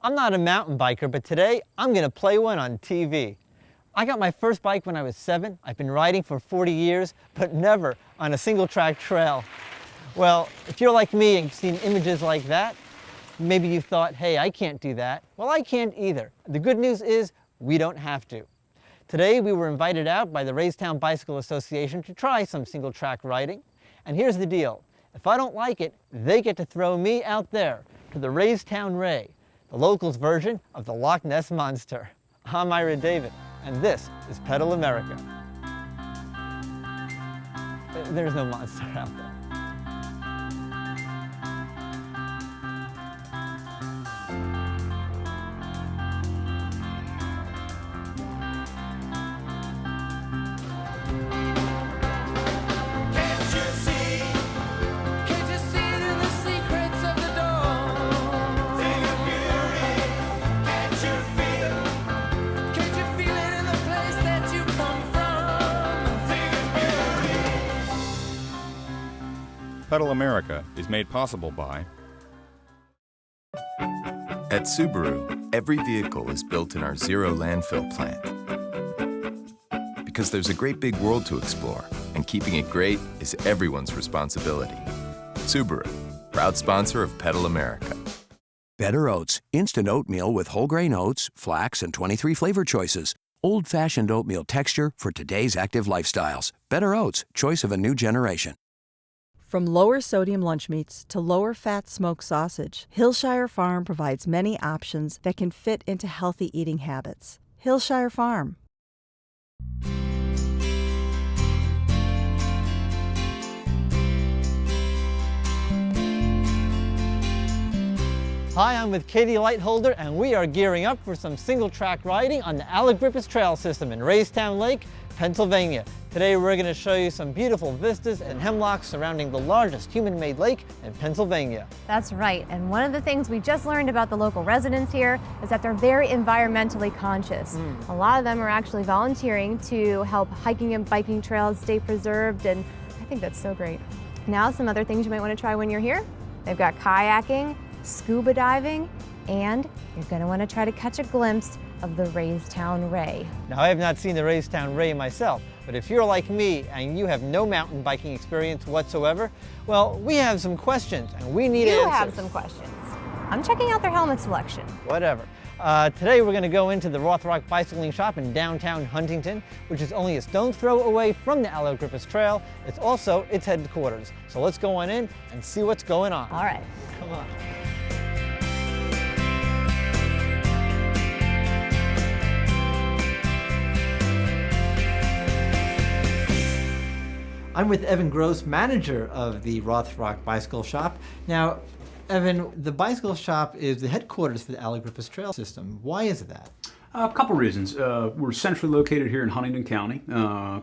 I'm not a mountain biker, but today I'm gonna play one on TV. I got my first bike when I was 7. I've been riding for 40 years, but never on a single track trail. Well, if you're like me and you've seen images like that, maybe you thought, hey, I can't do that. Well, I can't either. The good news is we don't have to. Today we were invited out by the Raystown Bicycle Association to try some single track riding. And here's the deal. If I don't like it, they get to throw me out there to the Raystown Ray, the locals' version of the Loch Ness Monster. I'm Ira David, and this is Pedal America. There's no monster out there. Pedal America is made possible by... At Subaru, every vehicle is built in our zero landfill plant. Because there's a great big world to explore, and keeping it great is everyone's responsibility. Subaru, proud sponsor of Pedal America. Better Oats, instant oatmeal with whole grain oats, flax, and 23 flavor choices. Old-fashioned oatmeal texture for today's active lifestyles. Better Oats, choice of a new generation. From lower sodium lunch meats to lower fat smoked sausage, Hillshire Farm provides many options that can fit into healthy eating habits. Hillshire Farm. Hi, I'm with Katie Lightholder, and we are gearing up for some single track riding on the Allegrippis Trail System in Raystown Lake, Pennsylvania. Today we're going to show you some beautiful vistas and hemlocks surrounding the largest human-made lake in Pennsylvania. That's right, and one of the things we just learned about the local residents here is that they're very environmentally conscious. A lot of them are actually volunteering to help hiking and biking trails stay preserved, and I think that's so great. Now, some other things you might want to try when you're here. They've got kayaking, scuba diving, and you're going to want to try to catch a glimpse of the Raystown Ray. Now, I have not seen the Raystown Ray myself, but if you're like me and you have no mountain biking experience whatsoever, well, we have some questions and we need answers. You have some questions. I'm checking out their helmet selection. Whatever. Today we're going to go into the Rothrock Bicycling Shop in downtown Huntington, which is only a stone's throw away from the Allegrippis Trail. It's also its headquarters. So let's go on in and see what's going on. All right. Come on. I'm with Evan Gross, manager of the Rothrock Bicycle Shop. Now, Evan, the bicycle shop is the headquarters for the Allegrippis Trail System. Why is it that? A couple reasons. We're centrally located here in Huntington County,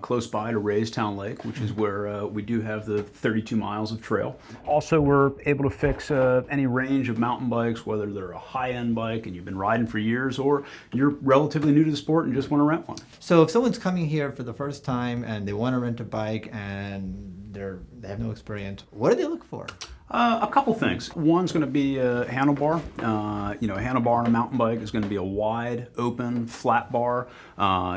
close by to Raystown Lake, which is where we do have the 32 miles of trail. Also, we're able to fix any range of mountain bikes, whether they're a high-end bike and you've been riding for years, or you're relatively new to the sport and just want to rent one. So if someone's coming here for the first time and they want to rent a bike and they have no experience, what do they look for? A couple things. One's going to be a handlebar. A handlebar on a mountain bike is going to be a wide, open, flat bar.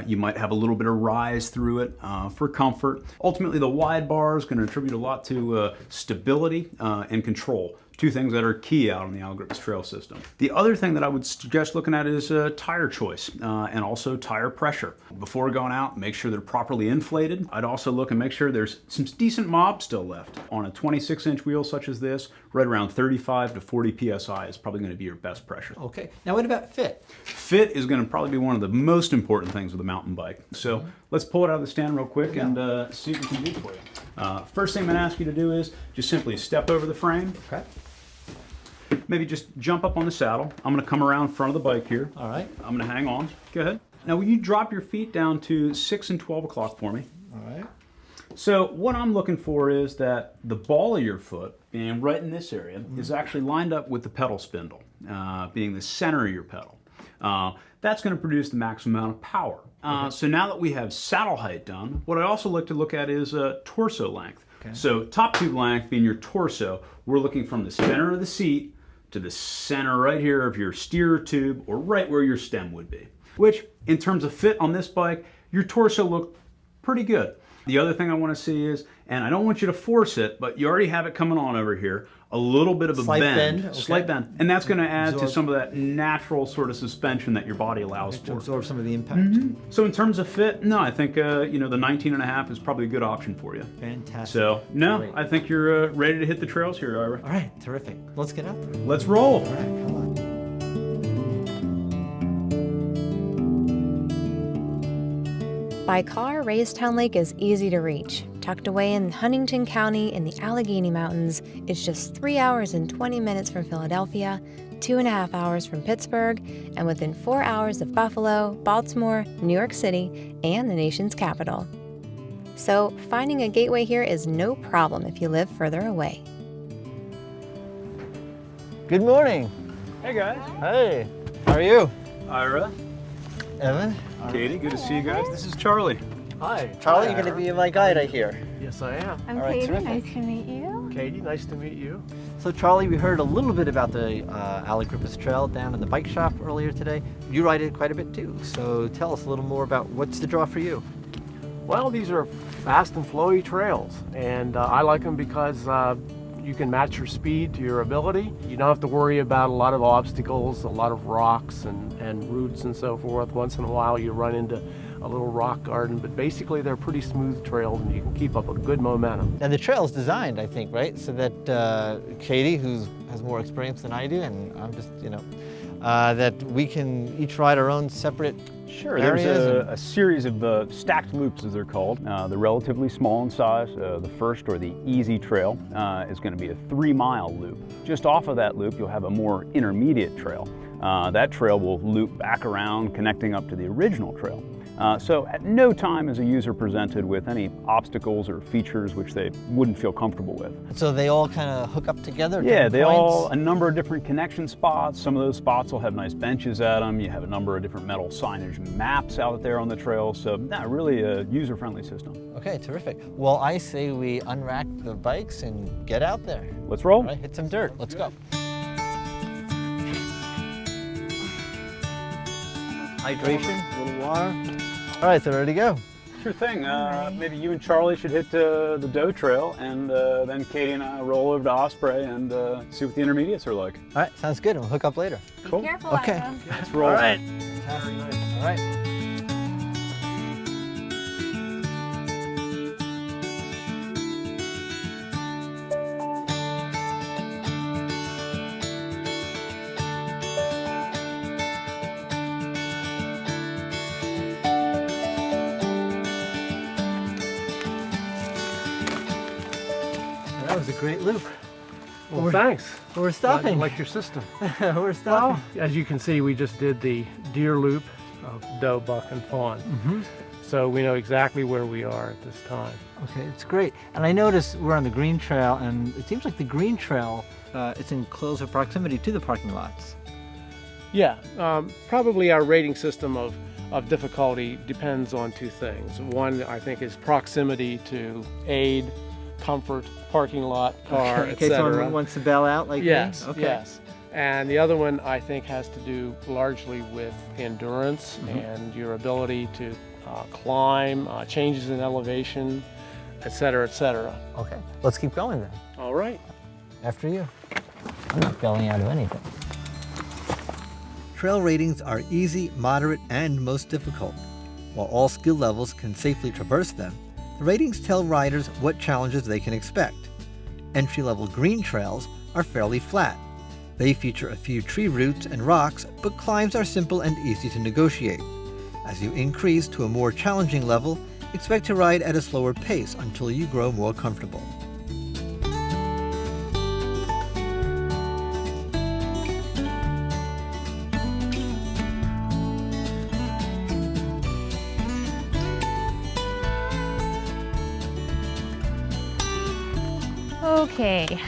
You might have a little bit of rise through it for comfort. Ultimately, the wide bar is going to contribute a lot to stability and control. Two things that are key out on the Allegrippis Trail System. The other thing that I would suggest looking at is tire choice and also tire pressure. Before going out, make sure they're properly inflated. I'd also look and make sure there's some decent mob still left. On a 26-inch wheel such as this, right around 35 to 40 PSI is probably going to be your best pressure. Okay. Now what about fit? Fit is going to probably be one of the most important things with a mountain bike. So let's pull it out of the stand real quick and see what we can do for you. First thing I'm going to ask you to do is just simply step over the frame. Okay. Maybe just jump up on the saddle. I'm going to come around front of the bike here. All right. I'm going to hang on. Go ahead. Now, will you drop your feet down to 6 and 12 o'clock for me? All right. So what I'm looking for is that the ball of your foot, being right in this area, is actually lined up with the pedal spindle, being the center of your pedal. That's going to produce the maximum amount of power. So now that we have saddle height done, what I also like to look at is torso length. Okay. So top tube length being your torso, we're looking from the center of the seat to the center right here of your steer tube, or right where your stem would be. Which, in terms of fit on this bike, your torso looked pretty good. The other thing I want to see is, and I don't want you to force it, but you already have it coming on over here, a little bit of a bend, okay. Slight bend, and that's going to add to some of that natural sort of suspension that your body allows To for. absorb some of the impact. So in terms of fit, no, I think the 19.5 is probably a good option for you. Fantastic. So no, Great. I think you're ready to hit the trails here, Ira. All right, terrific. Let's get out there. Let's roll. All right, come on. By car, Raystown Lake is easy to reach. Tucked away in Huntington County in the Allegheny Mountains, it's just 3 hours and 20 minutes from Philadelphia, 2.5 hours from Pittsburgh, and within 4 hours of Buffalo, Baltimore, New York City, and the nation's capital. So finding a gateway here is no problem if you live further away. Good morning. Hey guys. Hey, how are you? Ira, Evan? Katie, good to see you guys. This is Charlie. Hi. Charlie, you're going to be my guide, I hear. Yes, I am. I'm All right, Katie, terrific. nice to meet you. Katie, nice to meet you. So Charlie, we heard a little bit about the Allegrippis Trail down in the bike shop earlier today. You ride it quite a bit too, so tell us a little more about what's the draw for you. Well, these are fast and flowy trails, and I like them because you can match your speed to your ability. You don't have to worry about a lot of obstacles, a lot of rocks and roots and so forth. Once in a while you run into a little rock garden, but basically they're pretty smooth trails and you can keep up a good momentum. And the trail is designed, I think, right? So that Katie, who has more experience than I do, and I'm just, that we can each ride our own separate Sure, areas. there's a series of stacked loops, as they're called. They're relatively small in size. The first, or the easy trail, is going to be a 3-mile loop. Just off of that loop, you'll have a more intermediate trail. That trail will loop back around, connecting up to the original trail. So at no time is a user presented with any obstacles or features which they wouldn't feel comfortable with. So they all kind of hook up together? Yeah, different they points? all, a number of different connection spots. Some of those spots will have nice benches at them. You have a number of different metal signage maps out there on the trail. So really a user-friendly system. Okay, terrific. Well, I say we unrack the bikes and get out there. Let's roll. All right, hit some dirt. Let's go. Hydration, a little water. All right, so ready to go. Sure thing. Maybe you and Charlie should hit the Doe Trail, and then Katie and I roll over to Osprey and see what the intermediates are like. All right, sounds good. We'll hook up later. Cool. Careful, Okay. Ira. Let's roll. All right. Fantastic. All right. That was a great loop. Well, thanks. We're Glad you stopping. like your system. We're Well, stopping. as you can see, we just did the deer loop of doe, buck, and fawn. So we know exactly where we are at this time. Okay, it's great. And I noticed we're on the green trail, and it seems like the green trail is in closer proximity to the parking lots. Yeah, probably our rating system of difficulty depends on two things. One, I think, is proximity to aid, comfort, parking lot, car, in case etc. someone wants to bail out like Yes, me? Okay. yes. And the other one, I think, has to do largely with endurance and your ability to climb, changes in elevation, etc., etc. Okay, let's keep going then. All right. After you. I'm not bailing out of anything. Trail ratings are easy, moderate, and most difficult. While all skill levels can safely traverse them, the ratings tell riders what challenges they can expect. Entry-level green trails are fairly flat. They feature a few tree roots and rocks, but climbs are simple and easy to negotiate. As you increase to a more challenging level, expect to ride at a slower pace until you grow more comfortable. Okay.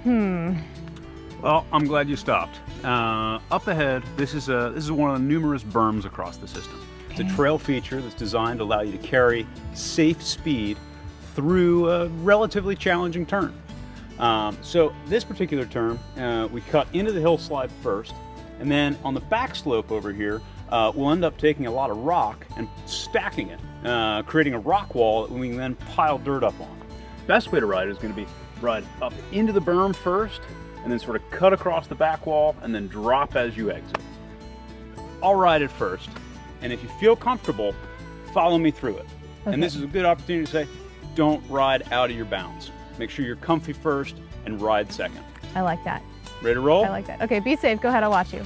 Well, I'm glad you stopped. Up ahead, this is one of the numerous berms across the system. It's a trail feature that's designed to allow you to carry safe speed through a relatively challenging turn. So this particular turn, we cut into the hillside first, and then on the back slope over here, we'll end up taking a lot of rock and stacking it, creating a rock wall that we can then pile dirt up on. Best way to ride is going to be ride up into the berm first, and then sort of cut across the back wall, and then drop as you exit. I'll ride it first, and if you feel comfortable, follow me through it. Okay. And this is a good opportunity to say, don't ride out of your bounds. Make sure you're comfy first and ride second. I like that. Ready to roll? I like that. Okay, be safe. Go ahead, I'll watch you.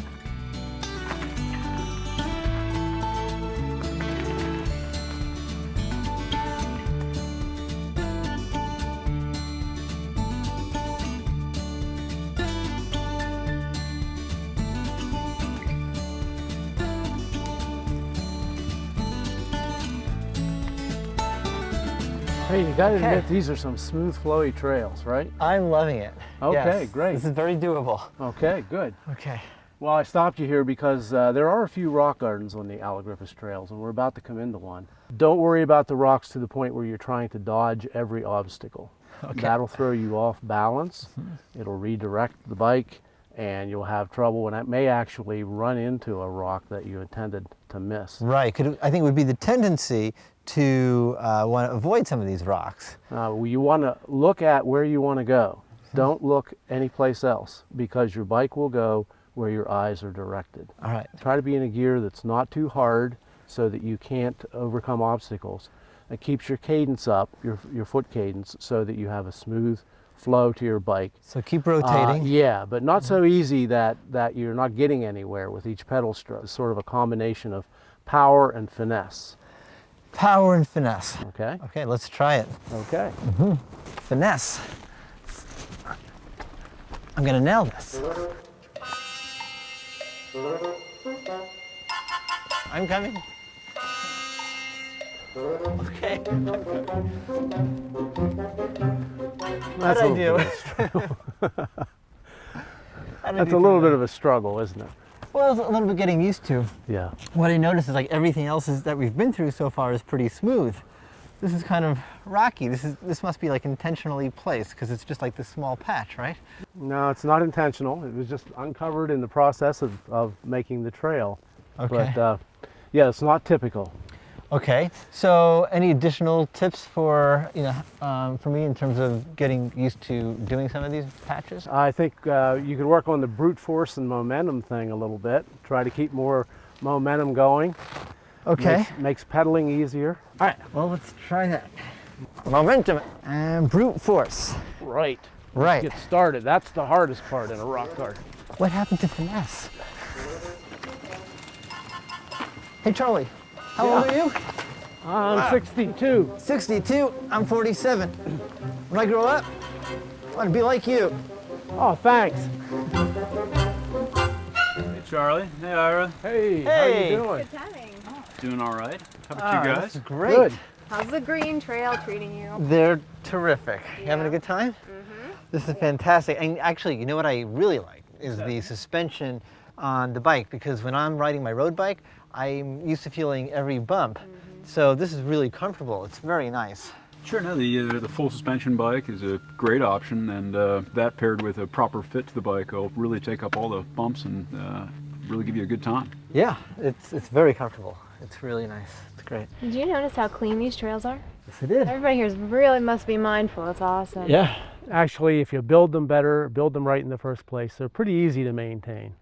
Hey, you gotta admit, these are some smooth, flowy trails, right? I'm loving it. Okay, Yes, great. This is very doable. Okay, good. Okay. Well, I stopped you here because there are a few rock gardens on the Allegrippis trails, and we're about to come into one. Don't worry about the rocks to the point where you're trying to dodge every obstacle. Okay. That'll throw you off balance. It'll redirect the bike, and you'll have trouble, and it may actually run into a rock that you intended to miss. Right. I think it would be the tendency to want to avoid some of these rocks. You want to look at where you want to go. Don't look anyplace else, because your bike will go where your eyes are directed. All right. Try to be in a gear that's not too hard so that you can't overcome obstacles. It keeps your cadence up, your foot cadence, so that you have a smooth flow to your bike. So keep rotating. Yeah, but not so easy that you're not getting anywhere with each pedal stroke. It's sort of a combination of power and finesse. Power and finesse. Okay. Okay, let's try it. Okay. Finesse. I'm gonna nail this. I'm coming. Okay. That's How'd I do? That's a little bit of a struggle, isn't it? Well, it's a little bit getting used to. Yeah. What I noticed is like everything else that we've been through so far is pretty smooth. This is kind of rocky. This must be like intentionally placed because it's just like this small patch, right? No, it's not intentional. It was just uncovered in the process of making the trail. Okay. But yeah, it's not typical. Okay. So any additional tips for for me in terms of getting used to doing some of these patches? I think you could work on the brute force and momentum thing a little bit. Try to keep more momentum going. Okay. Makes pedaling easier. All right. Well, let's try that. Momentum and brute force. Right. Right. Let's get started. That's the hardest part in a rock garden. What happened to finesse? Hey, Charlie. How old are you? I'm 62. 62. I'm 47. When I grow up, I want to be like you. Oh, thanks. Hey, Charlie. Hey, Ira. Hey, how Hey. you doing? Good timing. Doing all right. How about you guys? This is great. Good. How's the green trail treating you? They're terrific. You having a good time? This is fantastic. And actually, you know what I really like is the suspension on the bike, because when I'm riding my road bike, I'm used to feeling every bump. So this is really comfortable. It's very nice. Sure, no, the full suspension bike is a great option, and that paired with a proper fit to the bike will really take up all the bumps and really give you a good time. Yeah, it's very comfortable. It's really nice. It's great. Did you notice how clean these trails are? Yes, it is. Everybody here really must be mindful. It's awesome. Yeah. Actually, if you build them better, build them right in the first place, they're pretty easy to maintain.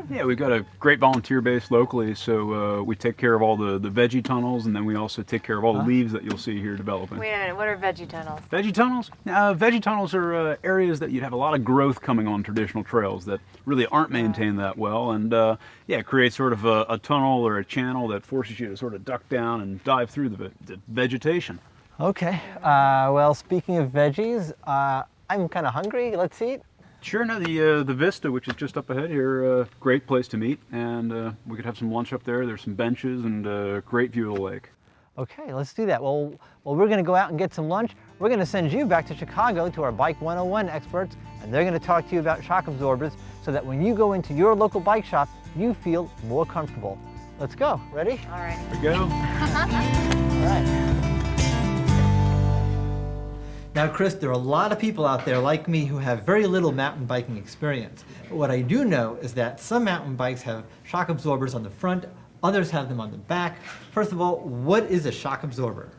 Yeah, we've got a great volunteer base locally, so we take care of all the veggie tunnels, and then we also take care of all the leaves that you'll see here developing. Wait a minute, what are veggie tunnels? Veggie tunnels? Veggie tunnels are areas that you'd have a lot of growth coming on traditional trails that really aren't maintained that well, and yeah, it creates sort of a tunnel or a channel that forces you to sort of duck down and dive through the vegetation. Okay. Well, speaking of veggies, I'm kind of hungry. Let's eat. Sure, no, the Vista, which is just up ahead here, great place to meet, and we could have some lunch up there. There's some benches and a great view of the lake. Okay, let's do that. Well, we're going to go out and get some lunch. We're going to send you back to Chicago to our Bike 101 experts, and they're going to talk to you about shock absorbers so that when you go into your local bike shop, you feel more comfortable. Let's go. Ready? All right. Here we go. All right. Now, Chris, there are a lot of people out there like me who have very little mountain biking experience. But what I do know is that some mountain bikes have shock absorbers on the front, others have them on the back. First of all, what is a shock absorber?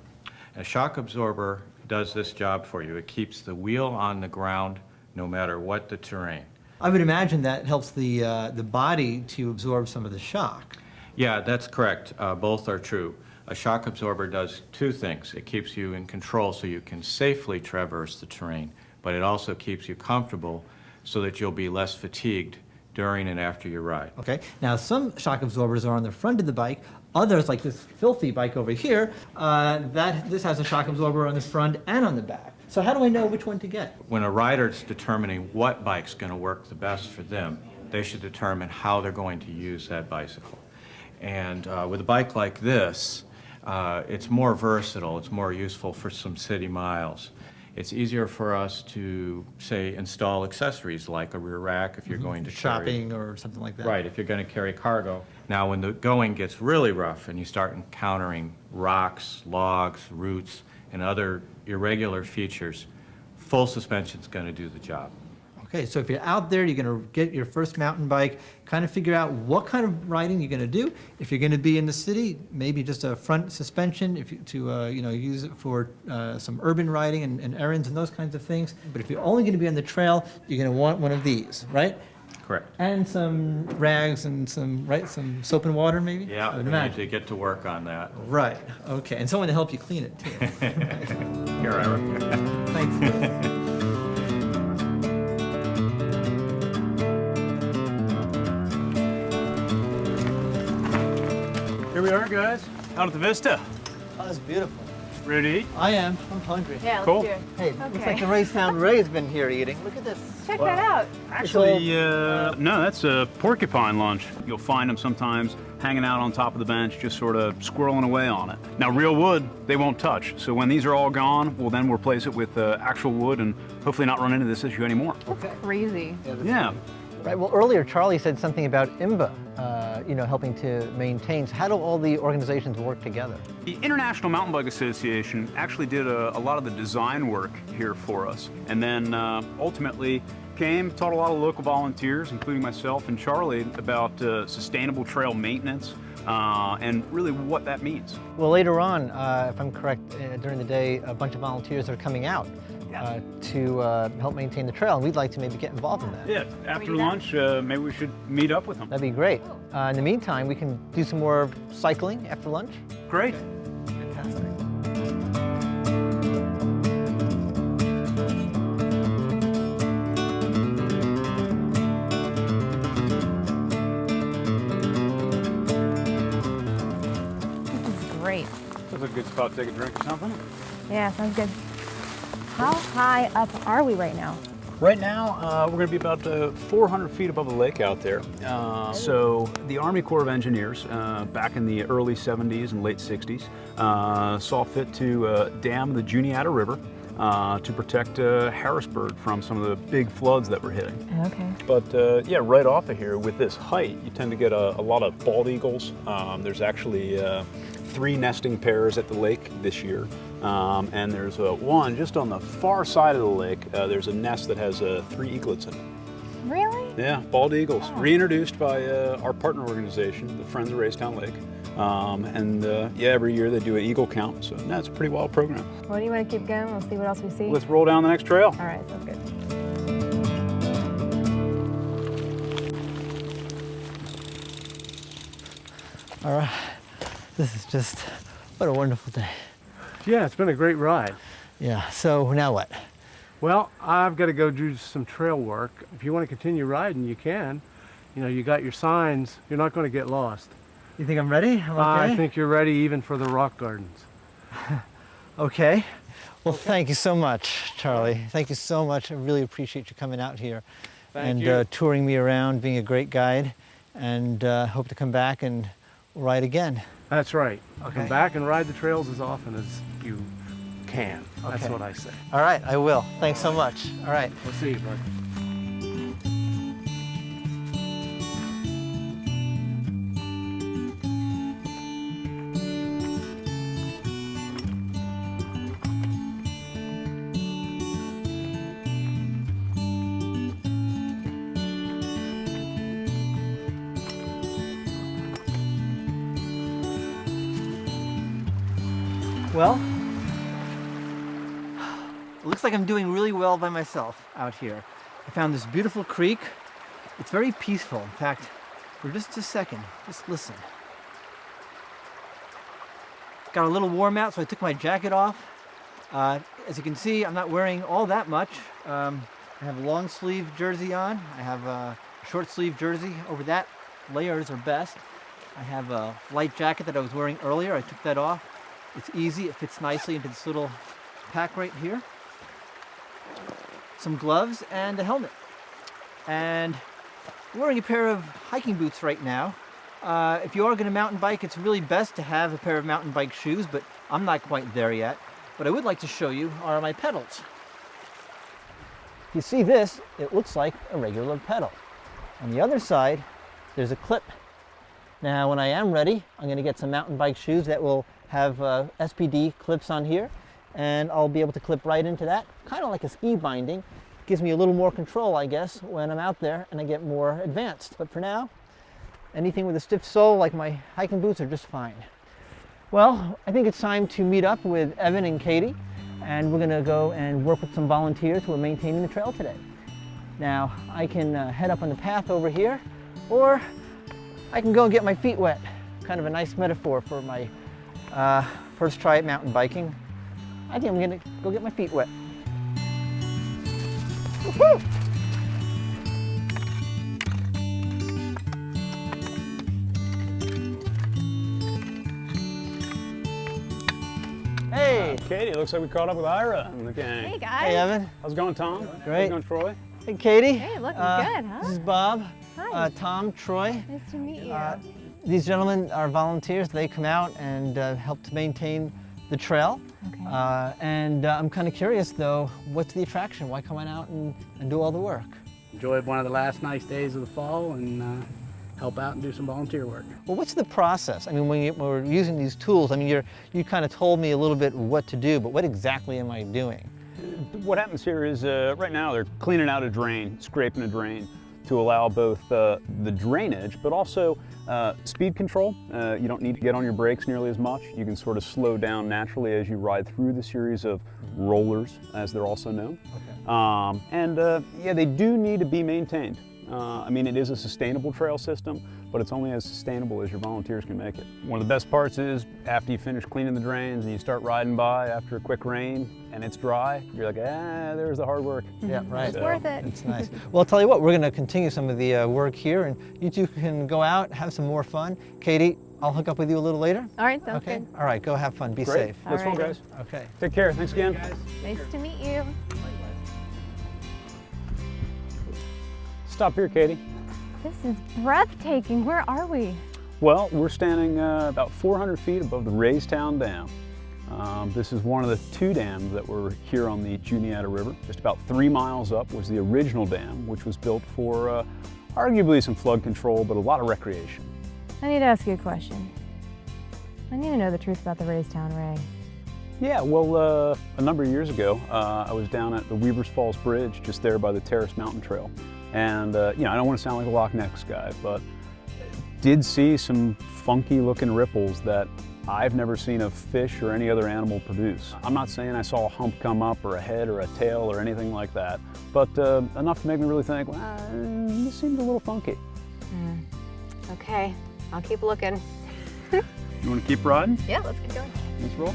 A shock absorber does this job for you. It keeps the wheel on the ground no matter what the terrain. I would imagine that helps the body to absorb some of the shock. Yeah, that's correct. Both are true. A shock absorber does two things. It keeps you in control so you can safely traverse the terrain, but it also keeps you comfortable so that you'll be less fatigued during and after your ride. Okay, now some shock absorbers are on the front of the bike. Others, like this filthy bike over here, this has a shock absorber on the front and on the back. So how do I know which one to get? When a rider's determining what bike's going to work the best for them, they should determine how they're going to use that bicycle. And with a bike like this, it's more versatile, it's more useful for some city miles. It's easier for us to, say, install accessories like a rear rack if you're going to shopping or something like that. Right, if you're going to carry cargo. Now, when the going gets really rough and you start encountering rocks, logs, roots, and other irregular features, full suspension is going to do the job. Okay, so if you're out there, you're going to get your first mountain bike, kind of figure out what kind of riding you're going to do. If you're going to be in the city, maybe just a front suspension use it for some urban riding and errands and those kinds of things. But if you're only going to be on the trail, you're going to want one of these, right? Correct. And some rags and some soap and water, maybe? Yeah, I would we imagine. need to get to work on that. Right, okay, and someone to help you clean it, too. Here, Ira. Thanks. Here we are, guys, out at the Vista. Oh, that's beautiful. Ready to eat? I am. I'm hungry. Yeah, let's Cool. do it. Hey, Okay. looks like the Raystown Ray's been here eating. Look at this. Check that out. Actually, no, that's a porcupine lunch. You'll find them sometimes hanging out on top of the bench, just sort of squirreling away on it. Now, real wood, they won't touch. So when these are all gone, we'll then replace it with actual wood and hopefully not run into this issue anymore. That's crazy. Yeah. Right. Well, earlier Charlie said something about IMBA, helping to maintain. So how do all the organizations work together? The International Mountain Bike Association actually did a lot of the design work here for us, and then ultimately taught a lot of local volunteers, including myself and Charlie, about sustainable trail maintenance and really what that means. Well, later on, if I'm correct, during the day, a bunch of volunteers are coming out to help maintain the trail, and we'd like to maybe get involved in that. Yeah, after lunch, maybe we should meet up with them. That'd be great. In the meantime, we can do some more cycling after lunch. Great. Fantastic. Great. That's a good spot to take a drink or something. Yeah, sounds good. How high up are we right now? Right now, we're going to be about 400 feet above the lake out there. So the Army Corps of Engineers, back in the early 70s and late 60s, saw fit to dam the Juniata River to protect Harrisburg from some of the big floods that were hitting. Okay. But yeah, right off of here, with this height, you tend to get a lot of bald eagles. There's actually 3 nesting pairs at the lake this year. And there's one just on the far side of the lake. There's a nest that has 3 eaglets in it. Really? Yeah, bald eagles, reintroduced by our partner organization, the Friends of Raystown Lake. Yeah, every year they do an eagle count, so no, it's a pretty wild program. Well, do you want to keep going? We'll see what else we see. Let's roll down the next trail. All right, sounds good. All right. This is just, what a wonderful day. Yeah, it's been a great ride. Yeah, so now what? Well, I've got to go do some trail work. If you want to continue riding, you can. You know, you got your signs. You're not going to get lost. You think I'm ready? I'm okay? I think you're ready even for the rock gardens. Okay. Well, thank you so much, Charlie. Thank you so much. I really appreciate you coming out here and touring me around, being a great guide, and hope to come back and ride again. That's right. Okay. Come back and ride the trails as often as you can. That's Okay. what I say. All right, I will. Thanks so much. All right. We'll see you, bud. Well, it looks like I'm doing really well by myself out here. I found this beautiful creek. It's very peaceful. In fact, for just a second, just listen. Got a little warm out, so I took my jacket off. As you can see, I'm not wearing all that much. I have a long sleeve jersey on. I have a short sleeve jersey over that. Layers are best. I have a light jacket that I was wearing earlier. I took that off. It's easy. It fits nicely into this little pack right here. Some gloves and a helmet. And I'm wearing a pair of hiking boots right now. If you are going to mountain bike, it's really best to have a pair of mountain bike shoes, but I'm not quite there yet. What I would like to show you are my pedals. If you see this, it looks like a regular pedal. On the other side, there's a clip. Now, when I am ready, I'm going to get some mountain bike shoes that will have SPD clips on here, and I'll be able to clip right into that, kind of like a ski binding. Gives me a little more control, I guess, when I'm out there and I get more advanced. But for now, anything with a stiff sole like my hiking boots are just fine. Well, I think it's time to meet up with Evan and Katie, and we're gonna go and work with some volunteers who are maintaining the trail today. Now, I can head up on the path over here, or I can go and get my feet wet. Kind of a nice metaphor for my first try at mountain biking. I think I'm gonna go get my feet wet. Woo-hoo! Hey! Katie, looks like we caught up with Ira and the gang. Hey guys. Hey Evan. How's it going, Tom? Great. How's it going, Troy? Hey Katie. Hey, looking good, huh? This is Bob. Hi. Tom, Troy. Nice to meet you. These gentlemen are volunteers. They come out and help to maintain the trail. Okay. I'm kind of curious though, what's the attraction? Why come on out and do all the work? Enjoyed one of the last nice days of the fall and help out and do some volunteer work. Well, what's the process? I mean, when we're using these tools, I mean, you kind of told me a little bit what to do, but what exactly am I doing? What happens here is right now they're cleaning out a drain, scraping a drain to allow both the drainage, but also speed control. You don't need to get on your brakes nearly as much. You can sort of slow down naturally as you ride through the series of rollers, as they're also known. Okay. Yeah, they do need to be maintained. I mean, it is a sustainable trail system, but it's only as sustainable as your volunteers can make it. One of the best parts is after you finish cleaning the drains and you start riding by after a quick rain and it's dry, you're like, there's the hard work. Yeah, right. It's worth it. It's nice. Well, I'll tell you what, we're going to continue some of the work here, and you two can go out, have some more fun. Katie, I'll hook up with you a little later. All right, sounds okay? good. All right, go have fun. Be Great. safe. Let's go, Alrighty. guys. Okay. Take care. Thanks again. Nice to meet you. Stop here, Katie. This is breathtaking. Where are we? Well, we're standing about 400 feet above the Raystown Dam. This is one of the two dams that were here on the Juniata River. Just about 3 miles up was the original dam, which was built for arguably some flood control, but a lot of recreation. I need to ask you a question. I need to know the truth about the Raystown Ray. Yeah, well, a number of years ago, I was down at the Weavers Falls Bridge, just there by the Terrace Mountain Trail. And, you know, I don't want to sound like a Loch Ness guy, but did see some funky looking ripples that I've never seen a fish or any other animal produce. I'm not saying I saw a hump come up or a head or a tail or anything like that, but enough to make me really think, well, this seems a little funky. Okay, I'll keep looking. You want to keep riding? Yeah, let's get going. Let's roll.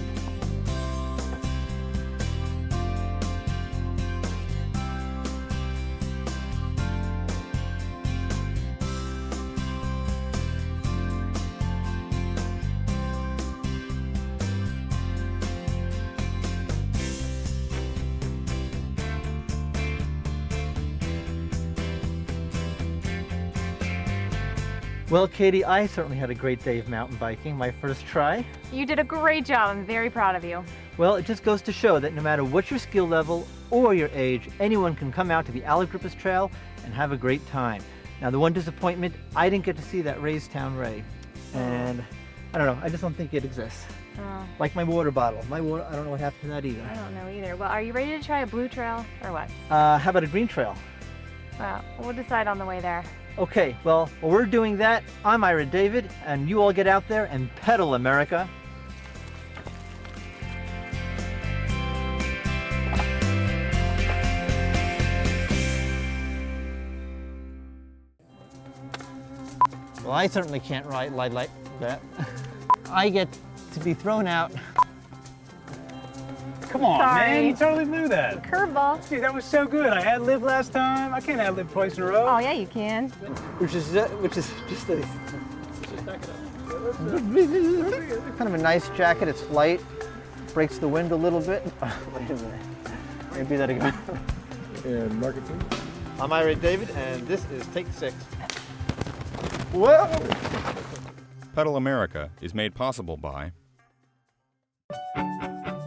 Well, Katie, I certainly had a great day of mountain biking, my first try. You did a great job. I'm very proud of you. Well, it just goes to show that no matter what your skill level or your age, anyone can come out to the Allegrippis Trail and have a great time. Now, the one disappointment, I didn't get to see that Raystown Ray. And I don't know, I just don't think it exists. Like my water bottle. My water, I don't know what happened to that either. I don't know either. Well, are you ready to try a blue trail or what? How about a green trail? Well, we'll decide on the way there. Okay, well, while we're doing that, I'm Ira David, and you all get out there and pedal, America. Well, I certainly can't ride like that. I get to be thrown out. Come on, man, you totally blew that. Curveball. Dude, that was so good. I ad-libbed last time. I can't ad-lib twice in a row. Oh, yeah, you can. Which is just a kind of a nice jacket. It's light, breaks the wind a little bit. Wait a minute. Maybe that again. And market please. I'm Ira David, and this is Take 6. Whoa! Pedal America is made possible by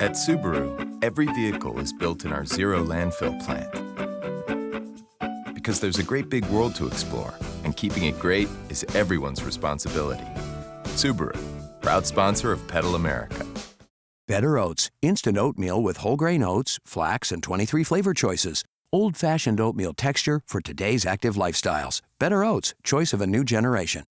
At Subaru, every vehicle is built in our zero landfill plant. Because there's a great big world to explore, and keeping it great is everyone's responsibility. Subaru, proud sponsor of Pedal America. Better Oats, instant oatmeal with whole grain oats, flax, and 23 flavor choices. Old-fashioned oatmeal texture for today's active lifestyles. Better Oats, choice of a new generation.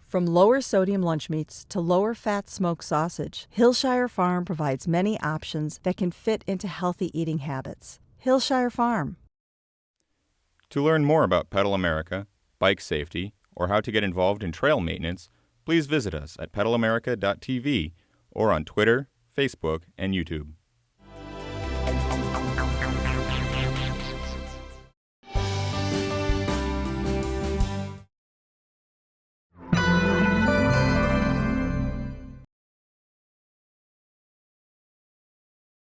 From lower sodium lunch meats to lower fat smoked sausage, Hillshire Farm provides many options that can fit into healthy eating habits. Hillshire Farm. To learn more about Pedal America, bike safety, or how to get involved in trail maintenance, please visit us at pedalamerica.tv or on Twitter, Facebook, and YouTube.